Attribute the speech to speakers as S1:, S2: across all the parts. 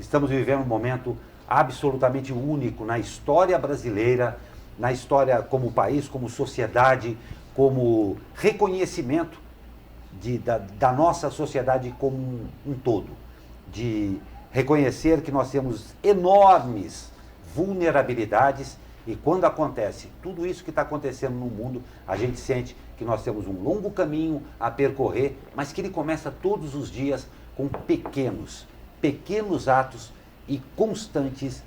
S1: Estamos vivendo um momento absolutamente único na história brasileira, na história como país, como sociedade, como reconhecimento da nossa sociedade como um todo, de reconhecer que nós temos enormes vulnerabilidades e quando acontece tudo isso que está acontecendo no mundo, a gente sente que nós temos um longo caminho a percorrer, mas que ele começa todos os dias com pequenos atos e constantes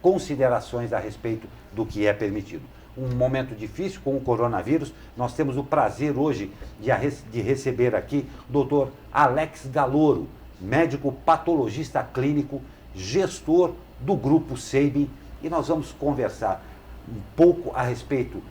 S1: considerações a respeito do que é permitido. Um momento difícil com o coronavírus, nós temos o prazer hoje de receber aqui o Dr. Alex Galoro, médico patologista clínico, gestor do Grupo Sabin, e nós vamos conversar um pouco a respeito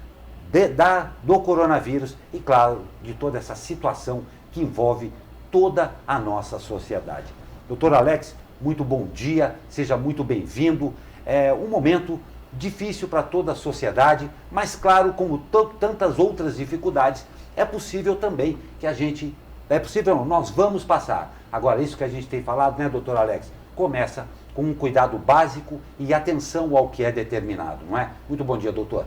S1: do coronavírus e, claro, de toda essa situação que envolve toda a nossa sociedade. Doutor Alex, muito bom dia, seja muito bem-vindo. É um momento difícil para toda a sociedade, mas, claro, como tantas outras dificuldades, é possível também que nós vamos passar. Agora, isso que a gente tem falado, né, doutor Alex, começa com um cuidado básico e atenção ao que é determinado, não é? Muito bom dia, doutor.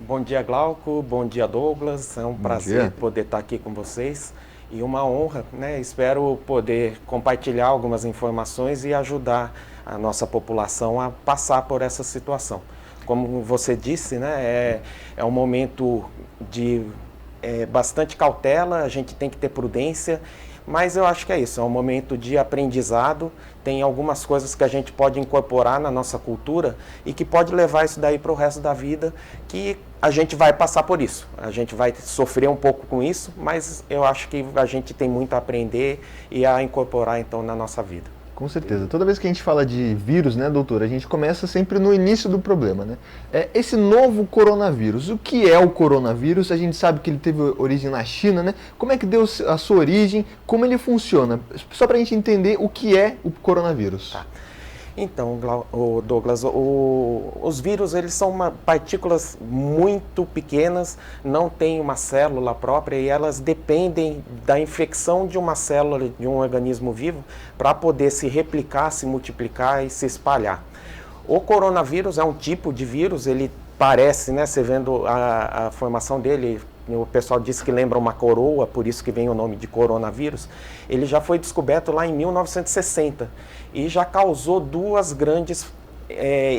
S2: Bom dia, Glauco. Bom dia, Douglas. É um prazer poder estar aqui com vocês e uma honra, né? Espero poder compartilhar algumas informações e ajudar a nossa população a passar por essa situação. Como você disse, né? É um momento de bastante cautela, a gente tem que ter prudência, mas eu acho que é isso, é um momento de aprendizado, tem algumas coisas que a gente pode incorporar na nossa cultura e que pode levar isso daí para o resto da vida, que a gente vai passar por isso, a gente vai sofrer um pouco com isso, mas eu acho que a gente tem muito a aprender e a incorporar então na nossa vida.
S3: Com certeza. Toda vez que a gente fala de vírus, né, doutor, a gente começa sempre no início do problema, né? Esse novo coronavírus, o que é o coronavírus? A gente sabe que ele teve origem na China, né? Como é que deu a sua origem? Como ele funciona? Só para a gente entender o que é o coronavírus.
S2: Tá. Então, Douglas, os vírus eles são partículas muito pequenas, não têm uma célula própria e elas dependem da infecção de uma célula de um organismo vivo para poder se replicar, se multiplicar e se espalhar. O coronavírus é um tipo de vírus, ele parece, né, você vendo a formação dele, o pessoal diz que lembra uma coroa, por isso que vem o nome de coronavírus. Ele já foi descoberto lá em 1960 e já causou duas grandes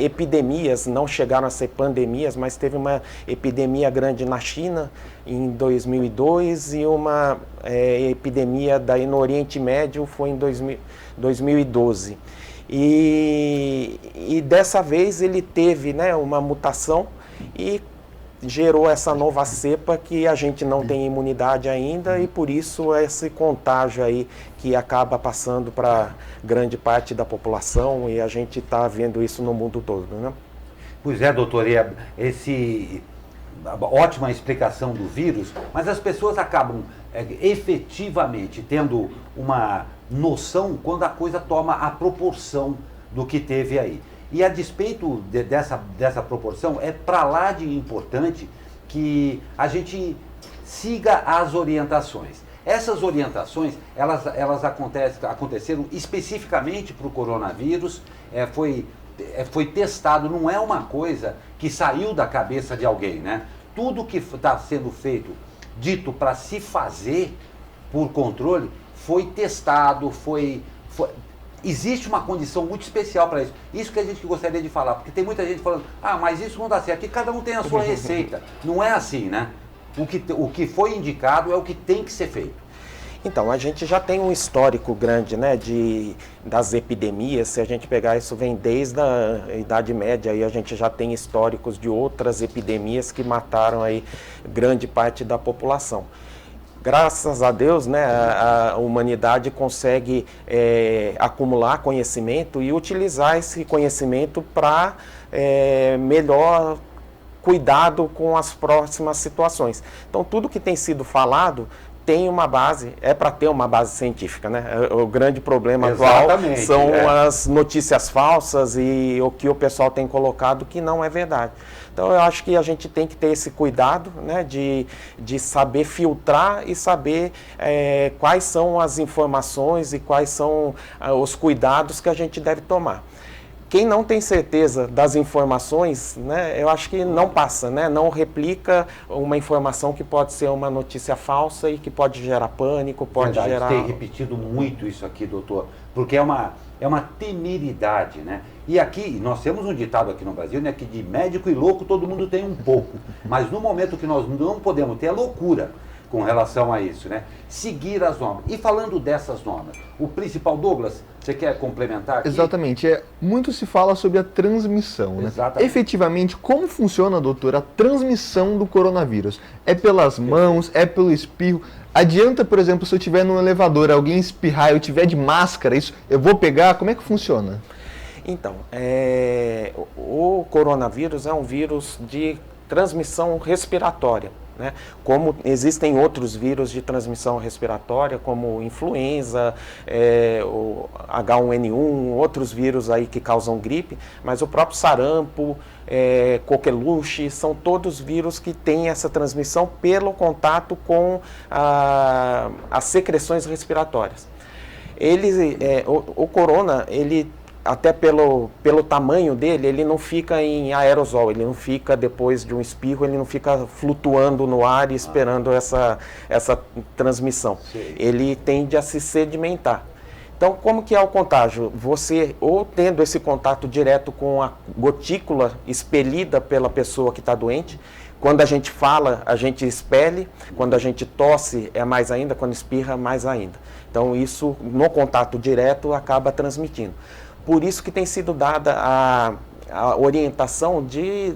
S2: epidemias, não chegaram a ser pandemias, mas teve uma epidemia grande na China em 2002 e uma epidemia daí no Oriente Médio foi em 2012. E dessa vez ele teve, né, uma mutação e gerou essa nova cepa que a gente não tem imunidade ainda e por isso esse contágio aí que acaba passando para grande parte da população e a gente está vendo isso no mundo todo, né?
S1: Pois é, doutor, ótima explicação do vírus, mas as pessoas acabam efetivamente tendo uma noção quando a coisa toma a proporção do que teve aí. E a despeito dessa proporção, é para lá de importante que a gente siga as orientações. Essas orientações, elas aconteceram especificamente para o coronavírus, foi testado, não é uma coisa que saiu da cabeça de alguém, né? Tudo que está sendo feito, dito para se fazer por controle, foi testado, existe uma condição muito especial para isso. Isso que a gente gostaria de falar, porque tem muita gente falando, mas isso não dá certo, e cada um tem a sua receita. Não é assim, né? O que foi indicado é o que tem que ser feito.
S2: Então, a gente já tem um histórico grande, né, das epidemias. Se a gente pegar isso, vem desde a Idade Média, e a gente já tem históricos de outras epidemias que mataram aí grande parte da população. Graças a Deus, né, a humanidade consegue acumular conhecimento e utilizar esse conhecimento para melhor cuidado com as próximas situações. Então, tudo que tem sido falado tem uma base, é para ter uma base científica, né? O grande problema
S1: Exatamente,
S2: atual são as notícias falsas e o que o pessoal tem colocado que não é verdade. Então eu acho que a gente tem que ter esse cuidado, né, de saber filtrar e saber quais são as informações e quais são os cuidados que a gente deve tomar. Quem não tem certeza das informações, né, eu acho que não passa, né, não replica uma informação que pode ser uma notícia falsa e que pode gerar pânico, pode gerar...
S1: Tem repetido muito isso aqui, doutor, porque é uma temeridade, né? E aqui, nós temos um ditado aqui no Brasil, né, que de médico e louco todo mundo tem um pouco, mas no momento que nós não podemos ter a loucura com relação a isso, né? Seguir as normas. E falando dessas normas, o principal, Douglas, você quer complementar aqui?
S3: Exatamente. Muito se fala sobre a transmissão, né?
S1: Exatamente.
S3: Efetivamente, como funciona, doutor, a transmissão do coronavírus? É pelas mãos? É pelo espirro? Adianta, por exemplo, se eu estiver num elevador, alguém espirrar, eu estiver de máscara, isso eu vou pegar? Como é que funciona?
S2: Então, o coronavírus é um vírus de transmissão respiratória, né? Como existem outros vírus de transmissão respiratória, como influenza, o H1N1, outros vírus aí que causam gripe, mas o próprio sarampo, coqueluche, são todos vírus que têm essa transmissão pelo contato com as secreções respiratórias. O corona, ele até pelo tamanho dele, ele não fica em aerosol, ele não fica depois de um espirro, ele não fica flutuando no ar e esperando essa transmissão.
S1: Sim.
S2: Ele tende a se sedimentar. Então, como que é o contágio? Você, ou tendo esse contato direto com a gotícula expelida pela pessoa que está doente, quando a gente fala, a gente expele, quando a gente tosse é mais ainda, quando espirra mais ainda. Então, isso no contato direto acaba transmitindo. Por isso que tem sido dada a orientação de,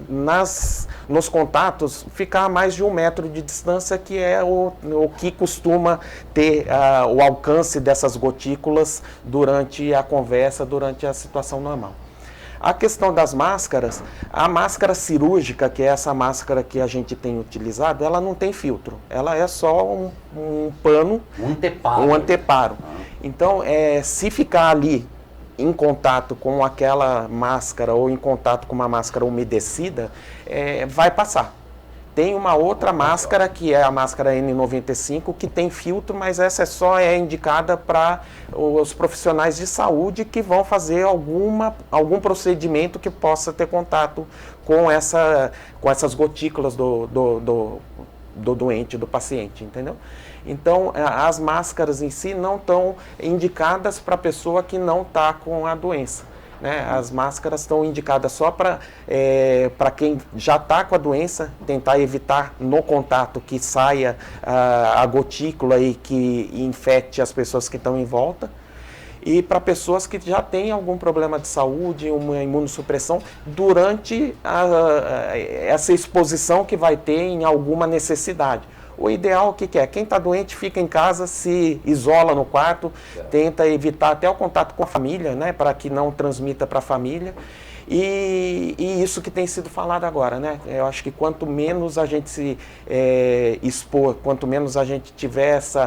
S2: nos contatos, ficar a mais de 1 metro de distância, que é o que costuma ter o alcance dessas gotículas durante a conversa, durante a situação normal. A questão das máscaras, a máscara cirúrgica, que é essa máscara que a gente tem utilizado, ela não tem filtro, ela é só um pano, um anteparo. Então, se ficar ali em contato com aquela máscara ou em contato com uma máscara umedecida, vai passar. Tem uma outra máscara, que é a máscara N95, que tem filtro, mas essa só é indicada para os profissionais de saúde que vão fazer algum procedimento que possa ter contato com essas gotículas do doente, do paciente, entendeu? Então, as máscaras em si não estão indicadas para a pessoa que não está com a doença, né? As máscaras estão indicadas só para quem já está com a doença, tentar evitar no contato que saia a gotícula e que infecte as pessoas que estão em volta. E para pessoas que já têm algum problema de saúde, uma imunossupressão, durante essa exposição que vai ter em alguma necessidade. O ideal, o que é? Quem está doente fica em casa, se isola no quarto, tenta evitar até o contato com a família, né, para que não transmita para a família. E isso que tem sido falado agora, né? Eu acho que quanto menos a gente se expor, quanto menos a gente tiver esse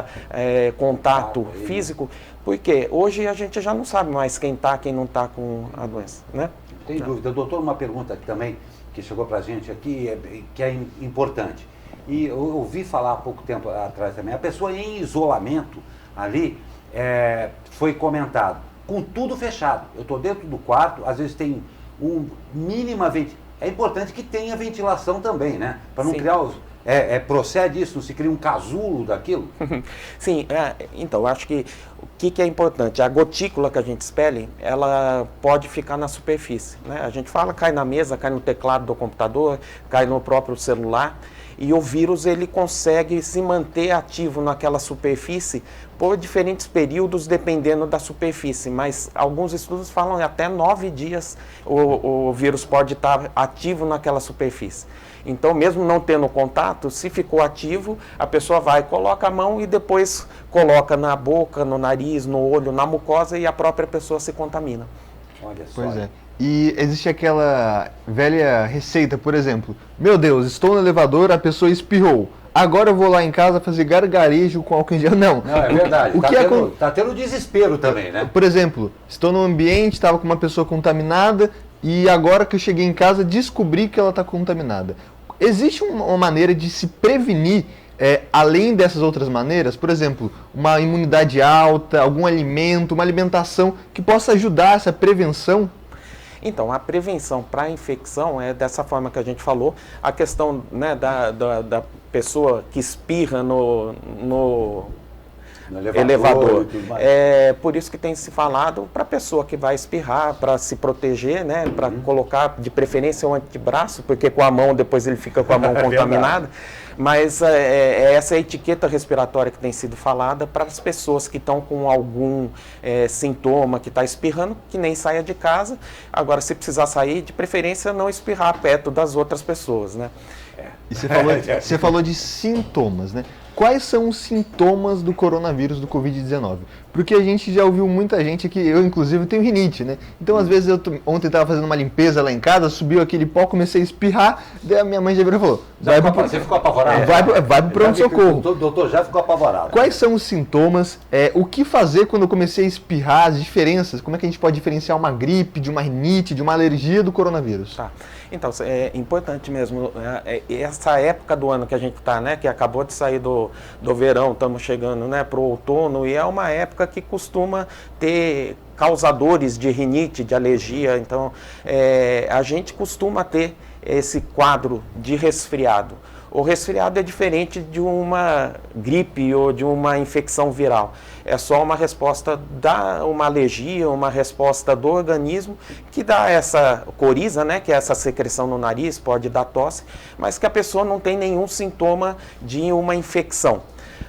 S2: contato físico, porque hoje a gente já não sabe mais quem está, quem não está com a doença, né?
S1: Tem dúvida. Doutor, uma pergunta também que chegou para a gente aqui, que é importante. E eu ouvi falar há pouco tempo atrás também, a pessoa em isolamento ali, foi comentado, com tudo fechado. Eu estou dentro do quarto, às vezes tem mínima ventilação. É importante que tenha ventilação também, né? Para não criar procede isso, não se cria um casulo daquilo?
S2: Sim, então, eu acho que o que é importante? A gotícula que a gente expele, ela pode ficar na superfície, né? A gente fala, cai na mesa, cai no teclado do computador, cai no próprio celular. E o vírus, ele consegue se manter ativo naquela superfície por diferentes períodos, dependendo da superfície. Mas alguns estudos falam que até 9 dias o vírus pode estar ativo naquela superfície. Então, mesmo não tendo contato, se ficou ativo, a pessoa vai, coloca a mão e depois coloca na boca, no nariz, no olho, na mucosa, e a própria pessoa se contamina.
S1: Olha só.
S3: Pois é. E existe aquela velha receita, por exemplo, meu Deus, estou no elevador, a pessoa espirrou. agora eu vou lá em casa fazer gargarejo com álcool em gel. Não,
S1: Não, é verdade.
S3: O
S1: Tá tendo desespero também, né?
S3: Por exemplo, estou num ambiente, estava com uma pessoa contaminada e agora que eu cheguei em casa descobri que ela está contaminada. Existe uma maneira de se prevenir além dessas outras maneiras? Por exemplo, uma imunidade alta, algum alimento, uma alimentação que possa ajudar essa prevenção?
S2: Então, a prevenção para a infecção é dessa forma que a gente falou. A questão, né, da pessoa que espirra no elevador. É por isso que tem se falado para a pessoa que vai espirrar, para se proteger, né, para colocar de preferência um antebraço, porque com a mão depois ele fica com a mão contaminada. Mas essa é a etiqueta respiratória que tem sido falada para as pessoas que estão com algum sintoma, que está espirrando, que nem saia de casa. Agora, se precisar sair, de preferência não espirrar perto das outras pessoas, né?
S3: E você falou de sintomas, né? Quais são os sintomas do coronavírus, do Covid-19? Porque a gente já ouviu muita gente aqui, eu inclusive tenho rinite, né? Então às vezes ontem estava fazendo uma limpeza lá em casa, subiu aquele pó, comecei a espirrar, daí a minha mãe já virou e falou...
S1: Você ficou apavorado?
S3: Vai pro pronto-socorro.
S1: O doutor já ficou apavorado.
S3: Quais são os sintomas? O que fazer quando eu comecei a espirrar? As diferenças? Como é que a gente pode diferenciar uma gripe, de uma rinite, de uma alergia do coronavírus?
S2: Tá. Então, é importante mesmo, essa época do ano que a gente está, né, que acabou de sair do verão, estamos chegando, né, para o outono, e é uma época que costuma ter causadores de rinite, de alergia. Então, a gente costuma ter esse quadro de resfriado. O resfriado é diferente de uma gripe ou de uma infecção viral. É só uma resposta uma alergia, uma resposta do organismo que dá essa coriza, né, que é essa secreção no nariz, pode dar tosse, mas que a pessoa não tem nenhum sintoma de uma infecção.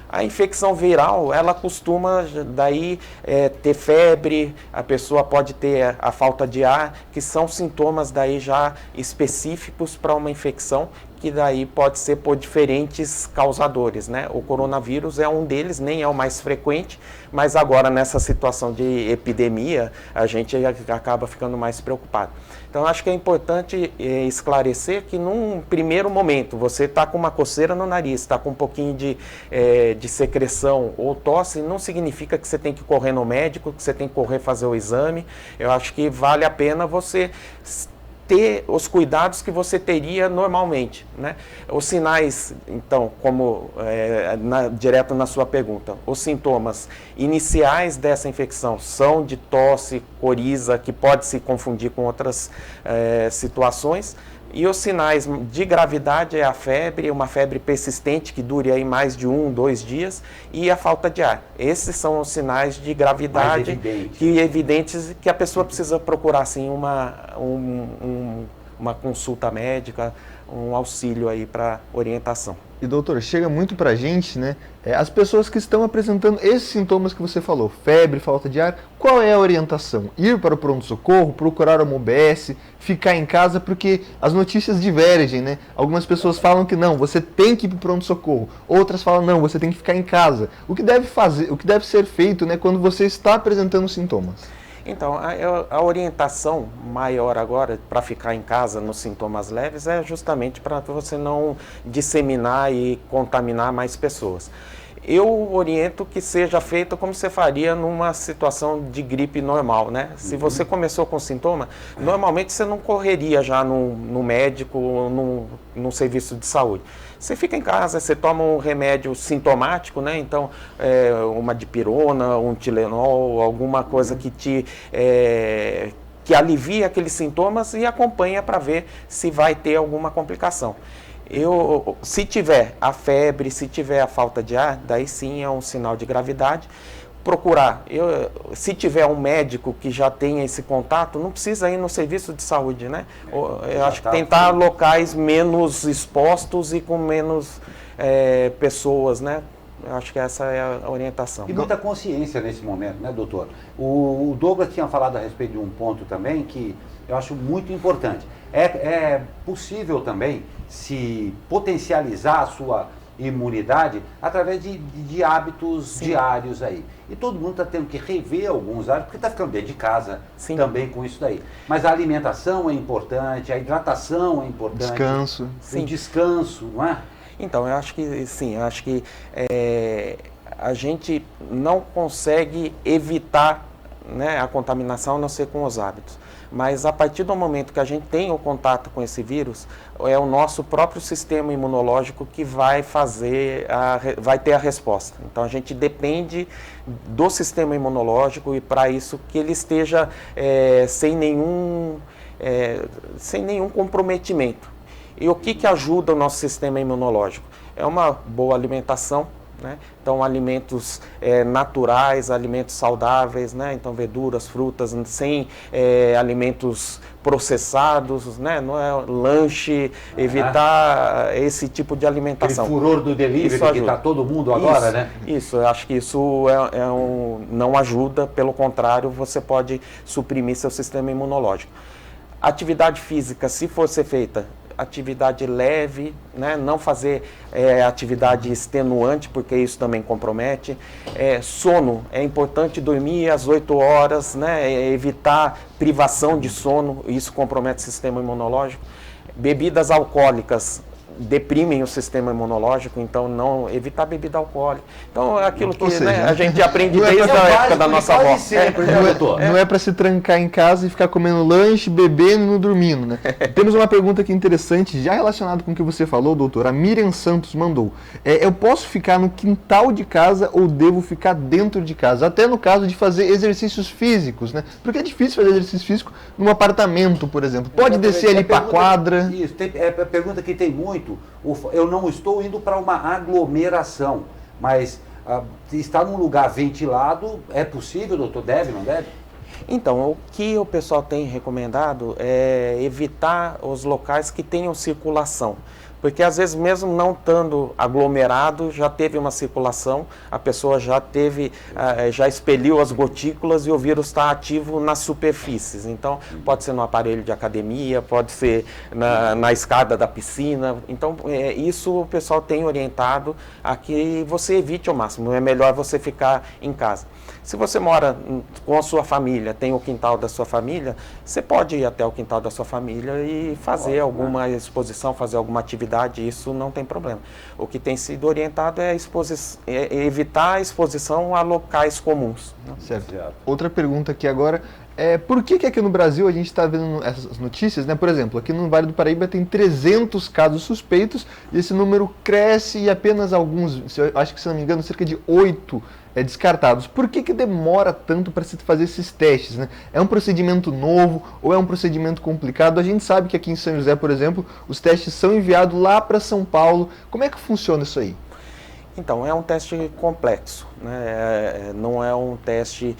S2: A infecção viral, ela costuma daí ter febre, a pessoa pode ter a falta de ar, que são sintomas daí já específicos para uma infecção, que daí pode ser por diferentes causadores, né? O coronavírus é um deles, nem é o mais frequente, mas agora nessa situação de epidemia, a gente acaba ficando mais preocupado. Então, acho que é importante esclarecer que num primeiro momento, você está com uma coceira no nariz, está com um pouquinho de secreção ou tosse, não significa que você tem que correr no médico, que você tem que correr fazer o exame. Eu acho que vale a pena você ter os cuidados que você teria normalmente, né? Os sinais, então, como direto na sua pergunta, os sintomas iniciais dessa infecção são de tosse, coriza, que pode se confundir com outras situações. E os sinais de gravidade é a febre, uma febre persistente que dure aí mais de 1, 2 dias, e a falta de ar. Esses são os sinais de gravidade evidentes que a pessoa precisa procurar assim, uma consulta médica, um auxílio aí para orientação.
S3: E doutor, chega muito pra gente, né? As pessoas que estão apresentando esses sintomas que você falou, febre, falta de ar, qual é a orientação? Ir para o pronto-socorro, procurar uma UBS, ficar em casa, porque as notícias divergem, né? Algumas pessoas falam que não, você tem que ir para o pronto-socorro, outras falam não, você tem que ficar em casa. O que deve ser feito, né, quando você está apresentando sintomas?
S2: Então, a orientação maior agora para ficar em casa nos sintomas leves é justamente para você não disseminar e contaminar mais pessoas. Eu oriento que seja feito como você faria numa situação de gripe normal, né? Se você começou com sintoma, normalmente você não correria já no médico ou num serviço de saúde. Você fica em casa, você toma um remédio sintomático, né? Então, uma dipirona, um Tilenol, alguma coisa que alivia aqueles sintomas e acompanha para ver se vai ter alguma complicação. Se tiver a febre, se tiver a falta de ar, daí sim é um sinal de gravidade. Procurar, se tiver um médico que já tenha esse contato, não precisa ir no serviço de saúde, né? Eu acho que tentar locais menos expostos e com menos pessoas, né? Eu acho que essa é a orientação.
S1: E muita consciência nesse momento, né, doutor? O Douglas tinha falado a respeito de um ponto também que eu acho muito importante. É possível também se potencializar a sua imunidade através de hábitos diários aí. E todo mundo está tendo que rever alguns hábitos, porque está ficando dentro de casa também com isso daí. Mas a alimentação é importante, a hidratação é importante.
S3: Descanso.
S1: O descanso, não é?
S2: Então, eu acho que sim, eu acho que a gente não consegue evitar, né, a contaminação, a não ser com os hábitos. Mas a partir do momento que a gente tem o contato com esse vírus, é o nosso próprio sistema imunológico que vai vai ter a resposta. Então a gente depende do sistema imunológico e para isso que ele esteja sem nenhum comprometimento. E o que ajuda o nosso sistema imunológico? É uma boa alimentação, né? Então, alimentos naturais, alimentos saudáveis, né? Então, verduras, frutas, sem alimentos processados, né? Não é lanche, evitar esse tipo de alimentação.
S1: Aquele furor do delivery que está todo mundo agora, né?
S2: Isso, eu acho que isso não ajuda, pelo contrário, você pode suprimir seu sistema imunológico. Atividade física, se for ser feita, atividade leve, né? Não fazer atividade extenuante, porque isso também compromete. Sono, é importante dormir às 8 horas, né? Evitar privação de sono, isso compromete o sistema imunológico. Bebidas alcoólicas deprimem o sistema imunológico, então não evitar bebida alcoólica. Então é aquilo que a gente aprende desde a época da nossa avó.
S3: Não é para se trancar em casa e ficar comendo lanche, bebendo e não dormindo, né? Temos uma pergunta aqui interessante, já relacionada com o que você falou, doutor. A Miriam Santos mandou. Eu posso ficar no quintal de casa ou devo ficar dentro de casa? Até no caso de fazer exercícios físicos, né? Porque é difícil fazer exercício físico num apartamento, por exemplo. Pode descer ali para a quadra.
S1: Isso, é a pergunta que tem muito. Eu não estou indo para uma aglomeração, mas estar num lugar ventilado é possível, doutor? Deve, não deve?
S2: Então, o que o pessoal tem recomendado é evitar os locais que tenham circulação. Porque às vezes mesmo não estando aglomerado, já teve uma circulação, a pessoa já expeliu as gotículas e o vírus está ativo nas superfícies. Então, pode ser no aparelho de academia, pode ser na escada da piscina. Então, isso o pessoal tem orientado a que você evite ao máximo. É melhor você ficar em casa. Se você mora com a sua família, tem o quintal da sua família, você pode ir até o quintal da sua família e fazer alguma exposição, fazer alguma atividade, isso não tem problema. O que tem sido orientado é evitar a exposição a locais comuns.
S3: Certo. Outra pergunta aqui agora. Por que aqui no Brasil a gente está vendo essas notícias, né? Por exemplo, aqui no Vale do Paraíba tem 300 casos suspeitos e esse número cresce e apenas alguns, acho que se não me engano, cerca de 8 descartados. Por que demora tanto para se fazer esses testes, né? É um procedimento novo ou é um procedimento complicado? A gente sabe que aqui em São José, por exemplo, os testes são enviados lá para São Paulo. Como é que funciona isso aí?
S2: Então, é um teste complexo, né? Não é um teste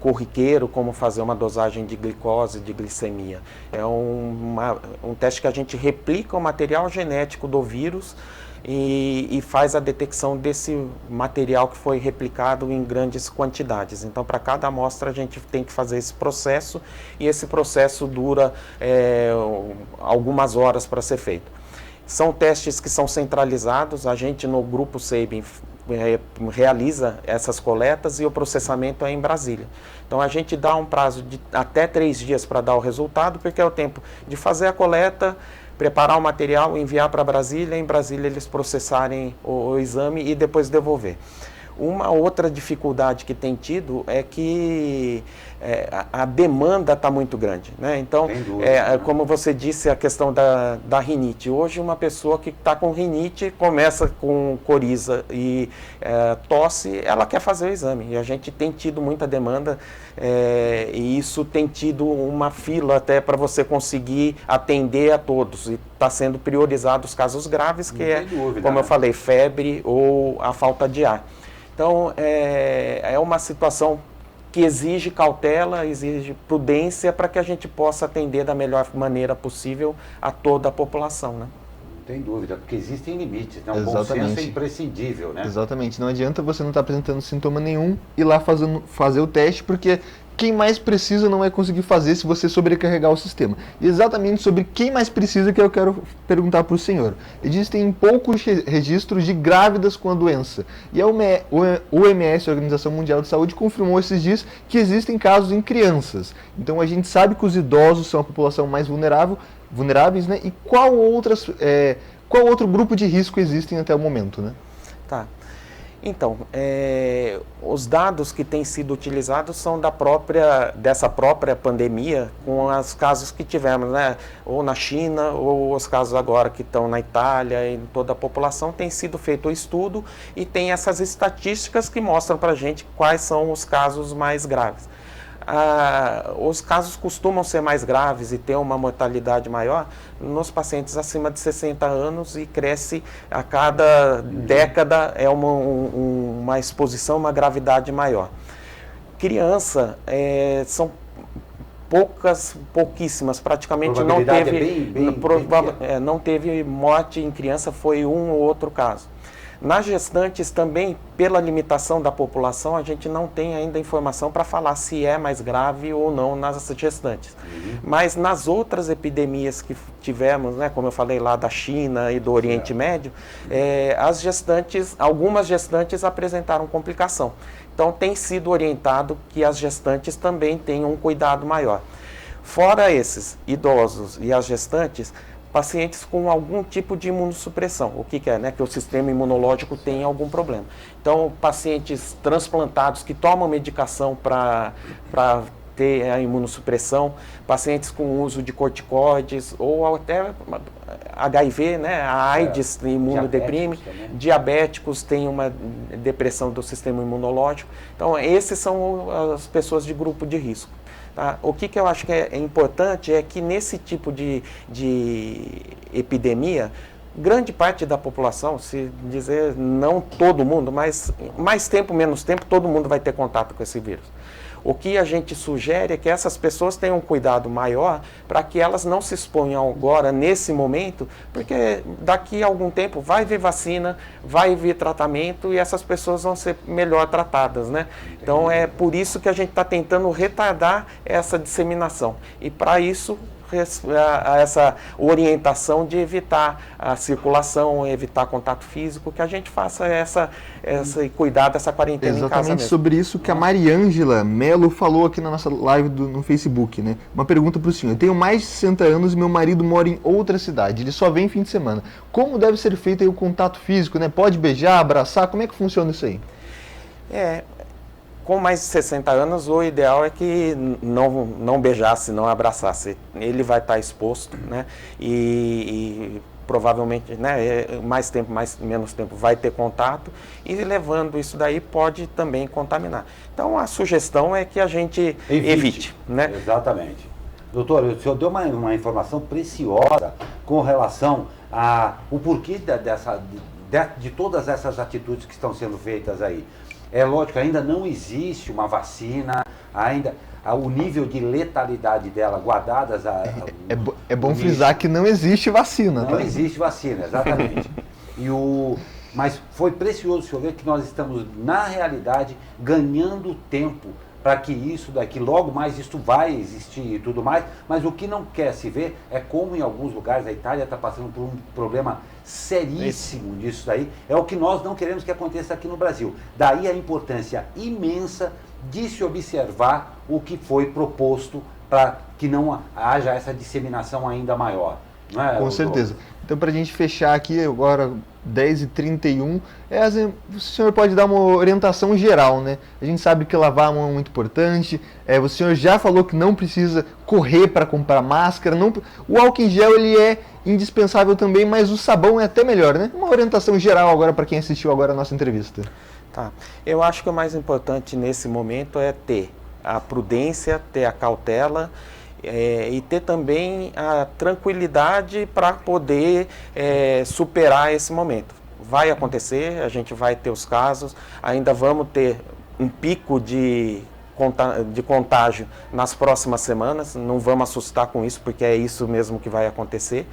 S2: corriqueiro, como fazer uma dosagem de glicose, de glicemia. É um teste que a gente replica o material genético do vírus e faz a detecção desse material que foi replicado em grandes quantidades. Então, para cada amostra, a gente tem que fazer esse processo e esse processo dura algumas horas para ser feito. São testes que são centralizados, a gente no Grupo Sabin realiza essas coletas e o processamento é em Brasília. Então a gente dá um prazo de até 3 dias para dar o resultado, porque é o tempo de fazer a coleta, preparar o material, enviar para Brasília, em Brasília eles processarem o exame e depois devolver. Uma outra dificuldade que tem tido é que a demanda está muito grande, né? Então, como você disse, a questão da rinite. Hoje, uma pessoa que está com rinite, começa com coriza e tosse, ela quer fazer o exame. E a gente tem tido muita demanda e isso tem tido uma fila até para você conseguir atender a todos. E está sendo priorizado os casos graves, que como eu falei, febre ou a falta de ar. Então, é uma situação que exige cautela, exige prudência para que a gente possa atender da melhor maneira possível a toda a população, né?
S1: Não tem dúvida, porque existem limites, né? O bom senso é imprescindível, né?
S3: Exatamente, não adianta você não estar apresentando sintoma nenhum e ir lá fazer o teste, porque quem mais precisa não vai conseguir fazer se você sobrecarregar o sistema. E exatamente sobre quem mais precisa que eu quero perguntar para o senhor. Existem poucos registros de grávidas com a doença. E a OMS, a Organização Mundial de Saúde, confirmou esses dias que existem casos em crianças. Então a gente sabe que os idosos são a população mais vulneráveis, né? E Qual outro grupo de risco existem até o momento, né?
S2: Tá. Então, os dados que têm sido utilizados são dessa própria pandemia, com os casos que tivemos, né? Ou na China, ou os casos agora que estão na Itália, e em toda a população, tem sido feito o estudo e tem essas estatísticas que mostram para a gente quais são os casos mais graves. Os casos costumam ser mais graves e ter uma mortalidade maior nos pacientes acima de 60 anos e cresce a cada década, é uma exposição, uma gravidade maior. Criança, são pouquíssimas, praticamente não teve, não teve morte em criança, foi um ou outro caso. Nas gestantes também, pela limitação da população, a gente não tem ainda informação para falar se é mais grave ou não nas gestantes. Mas nas outras epidemias que tivemos, né, como eu falei lá da China e do Oriente Médio, as gestantes, algumas gestantes apresentaram complicação. Então tem sido orientado que as gestantes também tenham um cuidado maior. Fora esses idosos e as gestantes, pacientes com algum tipo de imunossupressão. O que é? Né? Que o sistema imunológico tem algum problema. Então, pacientes transplantados que tomam medicação para ter a imunossupressão, pacientes com uso de corticoides ou até HIV, né? A AIDS imunodeprime, diabéticos têm uma depressão do sistema imunológico. Então, esses são as pessoas de grupo de risco. Tá? O que eu acho que é importante é que nesse tipo de epidemia, grande parte da população, se dizer não todo mundo, mas mais tempo, menos tempo, todo mundo vai ter contato com esse vírus. O que a gente sugere é que essas pessoas tenham um cuidado maior para que elas não se exponham agora, nesse momento, porque daqui a algum tempo vai vir vacina, vai vir tratamento e essas pessoas vão ser melhor tratadas, né? Então é por isso que a gente está tentando retardar essa disseminação. E para isso, essa orientação de evitar a circulação, evitar contato físico, que a gente faça essa cuidado dessa quarentena em casa mesmo.
S3: Exatamente sobre isso que a Mariângela Melo falou aqui na nossa live no Facebook, né? Uma pergunta para o senhor. Eu tenho mais de 60 anos e meu marido mora em outra cidade, ele só vem fim de semana. Como deve ser feito aí o contato físico, né? Pode beijar, abraçar, como é que funciona isso aí?
S2: Com mais de 60 anos, o ideal é que não beijasse, não abraçasse. Ele vai estar exposto, né? E provavelmente, né, mais tempo, menos tempo, vai ter contato e levando isso daí pode também contaminar. Então, a sugestão é que a gente evite, né?
S1: Exatamente. Doutor, o senhor deu uma informação preciosa com relação ao porquê de todas essas atitudes que estão sendo feitas aí. É lógico, ainda não existe uma vacina, ainda o nível de letalidade dela guardadas...
S3: É bom frisar que não existe vacina.
S1: Não existe vacina, exatamente. Mas foi precioso o senhor ver que nós estamos, na realidade, ganhando tempo para que isso daqui, logo mais isso vai existir e tudo mais, mas o que não quer se ver é como em alguns lugares a Itália está passando por um problema seríssimo disso daí, é o que nós não queremos que aconteça aqui no Brasil. Daí a importância imensa de se observar o que foi proposto para que não haja essa disseminação ainda maior. Não é,
S3: com certeza. Então, para a gente fechar aqui agora, 10h31, o senhor pode dar uma orientação geral, né? A gente sabe que lavar a mão é muito importante, o senhor já falou que não precisa correr para comprar máscara, o álcool em gel ele é indispensável também, mas o sabão é até melhor, né? Uma orientação geral agora para quem assistiu agora a nossa entrevista.
S2: Tá. Eu acho que o mais importante nesse momento é ter a prudência, ter a cautela, e ter também a tranquilidade para poder superar esse momento. Vai acontecer, a gente vai ter os casos, ainda vamos ter um pico de contágio nas próximas semanas, não vamos assustar com isso, porque é isso mesmo que vai acontecer.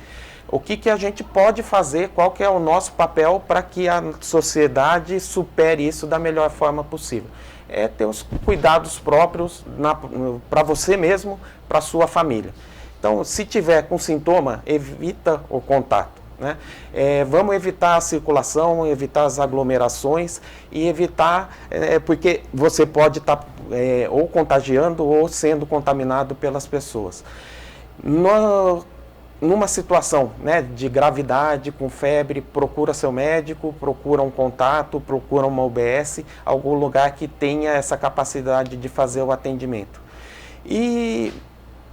S2: O que a gente pode fazer, qual que é o nosso papel para que a sociedade supere isso da melhor forma possível? É ter os cuidados próprios para você mesmo, para a sua família. Então, se tiver com sintoma, evita o contato, né? Vamos evitar a circulação, evitar as aglomerações e evitar, porque você pode estar ou contagiando ou sendo contaminado pelas pessoas. numa situação, né, de gravidade, com febre, procura seu médico, procura um contato, procura uma UBS, algum lugar que tenha essa capacidade de fazer o atendimento. E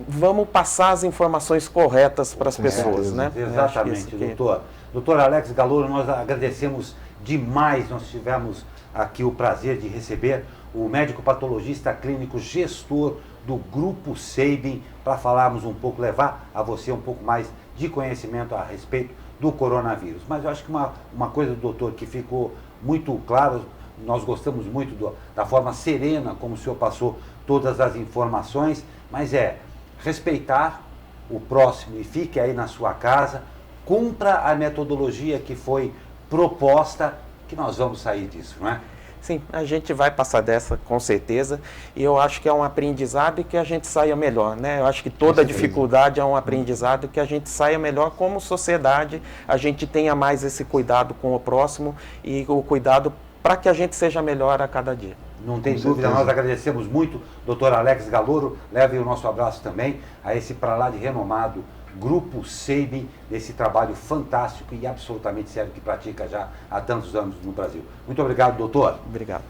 S2: vamos passar as informações corretas para as pessoas, né?
S1: Exatamente, doutor. Doutor Alex Galouro, nós agradecemos demais, nós tivemos aqui o prazer de receber o médico patologista clínico gestor do Grupo Sabin, para falarmos um pouco, levar a você um pouco mais de conhecimento a respeito do coronavírus. Mas eu acho que uma coisa, doutor, que ficou muito claro, nós gostamos muito da forma serena como o senhor passou todas as informações, mas respeitar o próximo e fique aí na sua casa, cumpra a metodologia que foi proposta, que nós vamos sair disso, não é?
S2: Sim, a gente vai passar dessa, com certeza, e eu acho que é um aprendizado e que a gente saia melhor, né? Eu acho que toda dificuldade é um aprendizado, que a gente saia melhor como sociedade, a gente tenha mais esse cuidado com o próximo e o cuidado para que a gente seja melhor a cada dia.
S1: Não tem dúvida, nós agradecemos muito, doutor Alex Galouro, leve o nosso abraço também a esse para lá de renomado Grupo Sabin, desse trabalho fantástico e absolutamente sério que pratica já há tantos anos no Brasil. Muito obrigado, doutor.
S2: Obrigado.